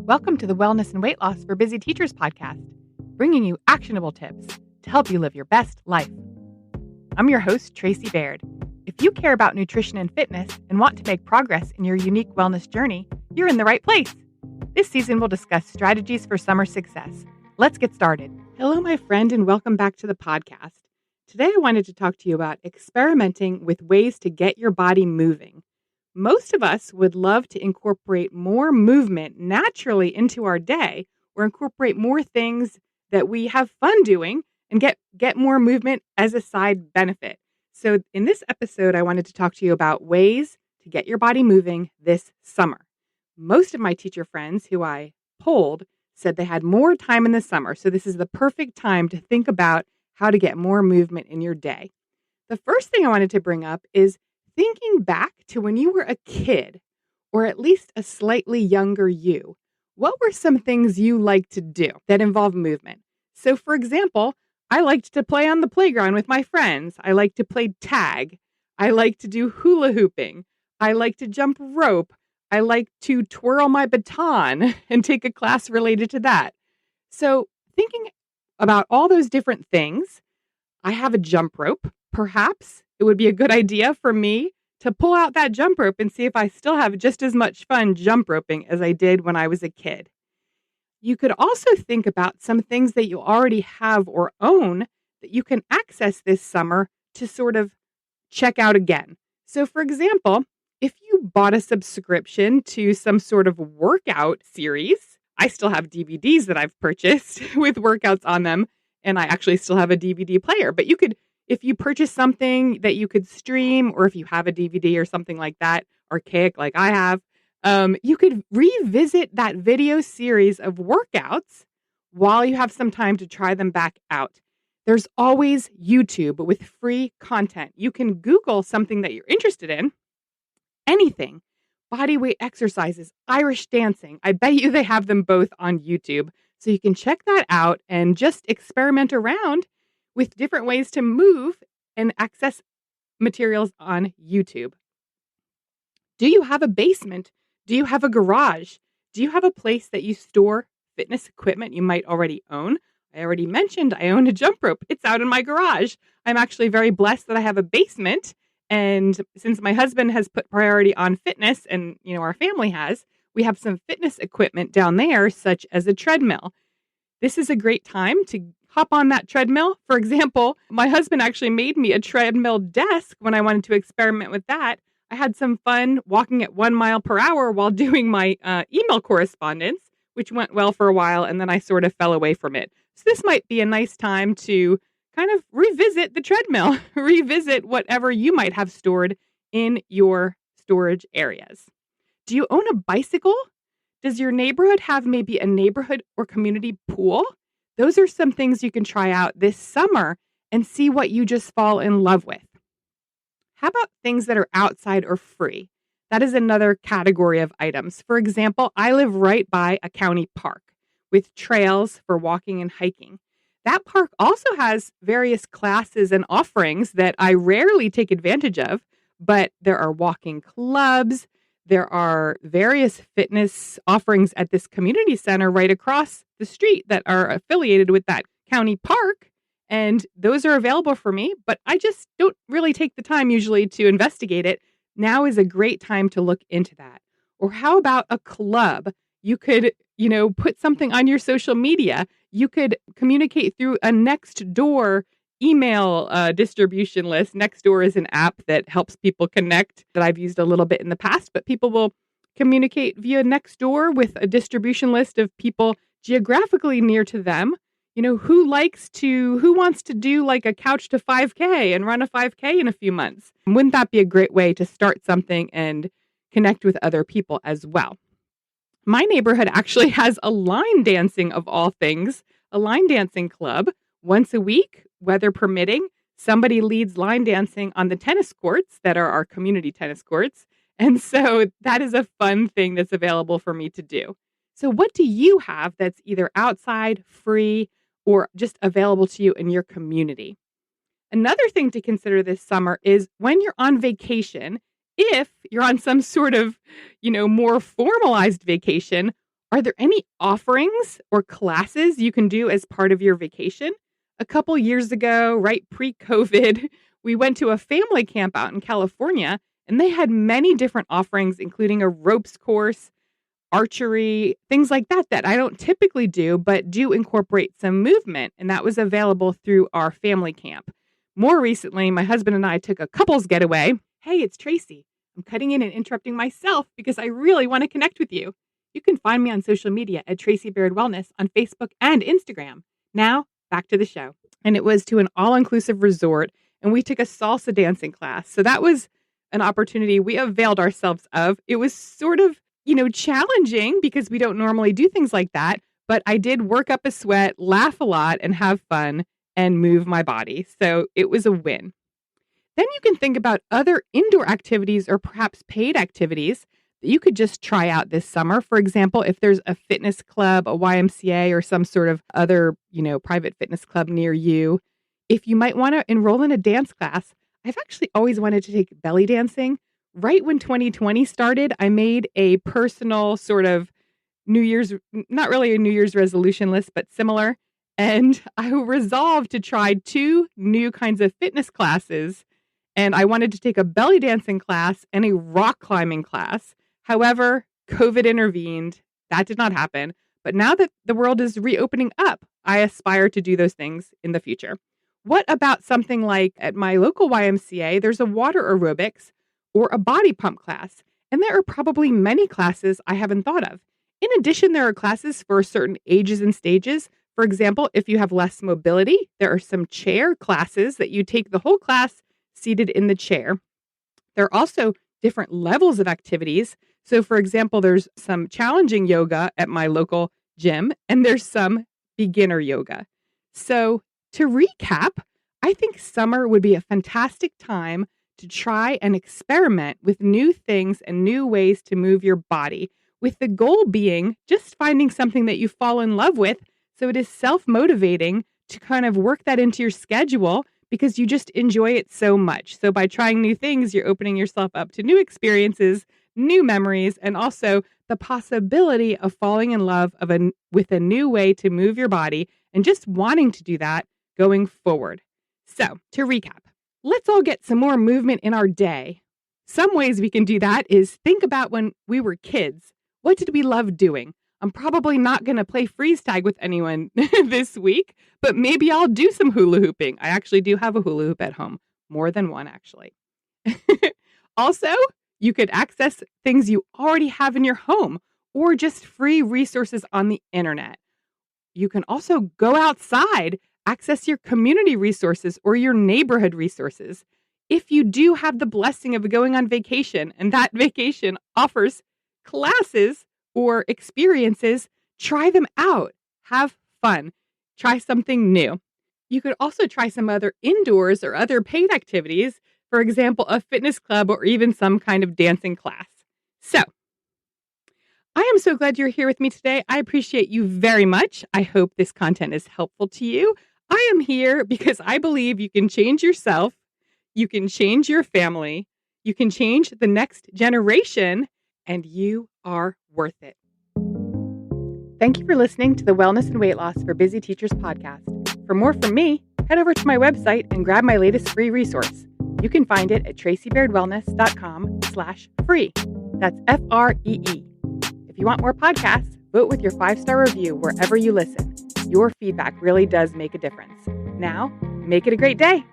Welcome to the Wellness and Weight Loss for Busy Teachers podcast, bringing you actionable tips to help you live your best life. I'm your host, Tracy Baird. If you care about nutrition and fitness and want to make progress in your unique wellness journey, you're in the right place. This season, we'll discuss strategies for summer success. Let's get started. Hello, my friend, and welcome back to the podcast. Today, I wanted to talk to you about experimenting with ways to get your body moving. Most of us would love to incorporate more movement naturally into our day, or incorporate more things that we have fun doing and get more movement as a side benefit. So in this episode, I wanted to talk to you about ways to get your body moving this summer. Most of my teacher friends who I polled said they had more time in the summer. So this is the perfect time to think about how to get more movement in your day. The first thing I wanted to bring up is thinking back to when you were a kid, or at least a slightly younger you. What were some things you liked to do that involved movement? So for example, I liked to play on the playground with my friends. I liked to play tag. I liked to do hula hooping. I liked to jump rope. I liked to twirl my baton and take a class related to that. So thinking about all those different things, I have a jump rope. Perhaps it would be a good idea for me to pull out that jump rope and see if I still have just as much fun jump roping as I did when I was a kid. You could also think about some things that you already have or own that you can access this summer to sort of check out again. So for example, if you bought a subscription to some sort of workout series, I still have DVDs that I've purchased with workouts on them, and I actually still have a DVD player. But you could, if you purchase something that you could stream, or if you have a DVD or something like that, archaic like I have, you could revisit that video series of workouts while you have some time to try them back out. There's always YouTube with free content. You can Google something that you're interested in, anything, bodyweight exercises, Irish dancing. I bet you they have them both on YouTube. So you can check that out and just experiment around with different ways to move and access materials on YouTube. Do you have a basement? Do you have a garage? Do you have a place that you store fitness equipment you might already own? I already mentioned I own a jump rope. It's out in my garage. I'm actually very blessed that I have a basement. And since my husband has put priority on fitness, and our family has, we have some fitness equipment down there, such as a treadmill. This is a great time to hop on that treadmill. For example, my husband actually made me a treadmill desk when I wanted to experiment with that. I had some fun walking at 1 mile per hour while doing my email correspondence, which went well for a while, and then I sort of fell away from it. So this might be a nice time to kind of revisit the treadmill, revisit whatever you might have stored in your storage areas. Do you own a bicycle? Does your neighborhood have maybe a neighborhood or community pool? Those are some things you can try out this summer and see what you just fall in love with. How about things that are outside or free? That is another category of items. For example, I live right by a county park with trails for walking and hiking. That park also has various classes and offerings that I rarely take advantage of, but there are walking clubs. There are various fitness offerings at this community center right across the street that are affiliated with that county park. And those are available for me, but I just don't really take the time usually to investigate it. Now is a great time to look into that. Or how about a club? You could, put something on your social media. You could communicate through a Nextdoor email distribution list. Nextdoor is an app that helps people connect that I've used a little bit in the past, but people will communicate via Nextdoor with a distribution list of people geographically near to them. Who wants to do like a couch to 5K and run a 5K in a few months? Wouldn't that be a great way to start something and connect with other people as well? My neighborhood actually has a line dancing of all things, a line dancing club. Once a week, weather permitting, somebody leads line dancing on the tennis courts that are our community tennis courts. And so that is a fun thing that's available for me to do. So what do you have that's either outside, free, or just available to you in your community? Another thing to consider this summer is when you're on vacation, if you're on some sort of, more formalized vacation, Are there any offerings or classes you can do as part of your vacation? A couple years ago, right pre-COVID, we went to a family camp out in California, and they had many different offerings, including a ropes course, archery, things like that that I don't typically do, but do incorporate some movement. And that was available through our family camp. More recently, my husband and I took a couples getaway. Hey, it's Tracy. I'm cutting in and interrupting myself because I really want to connect with you. You can find me on social media at Tracy Baird Wellness on Facebook and Instagram. Now, back to the show. And it was to an all-inclusive resort, and we took a salsa dancing class. So that was an opportunity we availed ourselves of. It was sort of, challenging because we don't normally do things like that, but I did work up a sweat, laugh a lot, and have fun and move my body. So it was a win. Then you can think about other indoor activities or perhaps paid activities that you could just try out this summer. For example, if there's a fitness club, a YMCA, or some sort of other, private fitness club near you, if you might want to enroll in a dance class, I've actually always wanted to take belly dancing. Right when 2020 started, I made a personal sort of not really a New Year's resolution list, but similar. And I resolved to try 2 new kinds of fitness classes. And I wanted to take a belly dancing class and a rock climbing class. However, COVID intervened. That did not happen. But now that the world is reopening up, I aspire to do those things in the future. What about something like at my local YMCA, there's a water aerobics or a body pump class, and there are probably many classes I haven't thought of. In addition, there are classes for certain ages and stages. For example, if you have less mobility, there are some chair classes that you take the whole class seated in the chair. There are also different levels of activities. So, for example, there's some challenging yoga at my local gym, and there's some beginner yoga. So, to recap, I think summer would be a fantastic time to try and experiment with new things and new ways to move your body, with the goal being just finding something that you fall in love with. So it is self-motivating to kind of work that into your schedule because you just enjoy it so much. So by trying new things, you're opening yourself up to new experiences, new memories, and also the possibility of falling in love with a new way to move your body and just wanting to do that going forward. So to recap, let's all get some more movement in our day. Some ways we can do that is think about when we were kids. What did we love doing? I'm probably not going to play freeze tag with anyone this week, but maybe I'll do some hula hooping. I actually do have a hula hoop at home. More than one, actually. Also, you could access things you already have in your home or just free resources on the internet. You can also go outside, access your community resources or your neighborhood resources. If you do have the blessing of going on vacation and that vacation offers classes or experiences, try them out. Have fun. Try something new. You could also try some other indoors or other paid activities, for example, a fitness club or even some kind of dancing class. So, I am so glad you're here with me today. I appreciate you very much. I hope this content is helpful to you. I am here because I believe you can change yourself, you can change your family, you can change the next generation, and you are worth it. Thank you for listening to the Wellness and Weight Loss for Busy Teachers podcast. For more from me, head over to my website and grab my latest free resource. You can find it at tracybairdwellness.com/free. That's FREE. If you want more podcasts, vote with your 5-star review wherever you listen. Your feedback really does make a difference. Now, make it a great day.